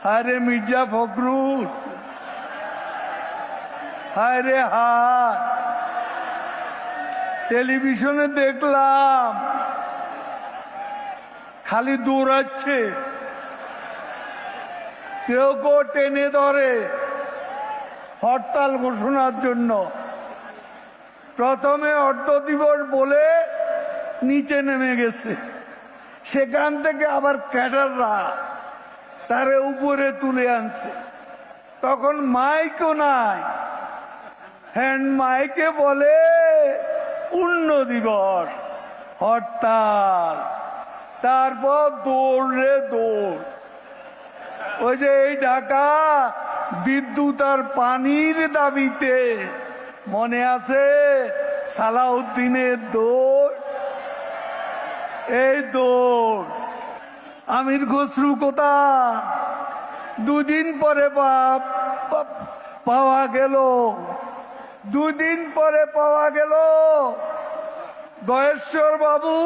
আরে মির্জা ফখরুল, আরে টেলিভিশনে দেখলাম খালি দৌড়াচ্ছে, কেউ কেউ টেনে ধরে হরতাল ঘোষণার জন্য। প্রথমে অর্থ দিবস বলে নিচে নেমে গেছে, সেখান থেকে আবার ক্যাডাররা তারে উপরে তুলে আনছে। তখন মাইকও নাই, হ্যান্ড মাইকে বলে পূর্ণ দিবস, হরতাল। তারপর দৌড় রে দৌড়। ওই যে এই ঢাকা বিদ্যুৎ আর পানির দাবিতে মনে আছে সালাউদ্দিনের দৌড়, এই দৌড়। আমির খসরু কোথা, দুদিন পরে পাওয়া গেল, দুদিন পরে পাওয়া গেল। গয়েশ্বর বাবু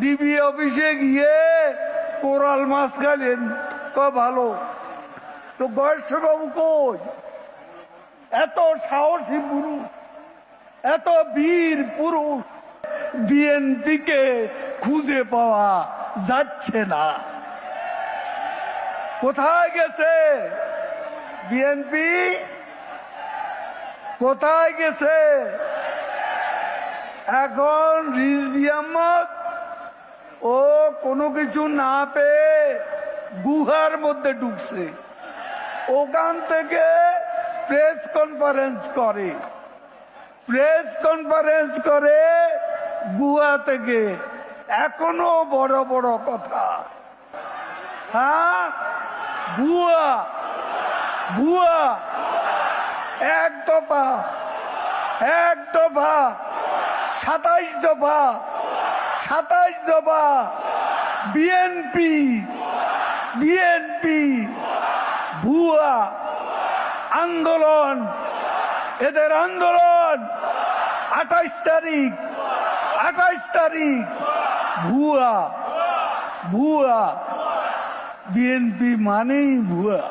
ডিবি অফিসে গিয়ে কোরাল মাছ খাইলেন, ভালো। তো গয়েশ্বর বাবু কই? এত সাহসী পুরুষ, এত বীর পুরুষ, বিএনপিকে খুঁজে পাওয়া যাচ্ছে না। কোথায় গেছে বিএনপি? কোথায় গেছে? এখন রিজভী আহমদ ও কোনো কিছু না পেয়ে গুহার মধ্যে ঢুকছে, ওখান থেকে প্রেস কনফারেন্স করে, প্রেস কনফারেন্স করে গুহা থেকে। এখনো বড় বড় কথা। হ্যাঁ, ভুয়া ভুয়া, এক দফা 27 দফা 27 দফা বিএনপি ভুয়া আন্দোলন। এদের আন্দোলন 28 তারিখ ভুয়া। বিএনপি মানেই ভুয়া।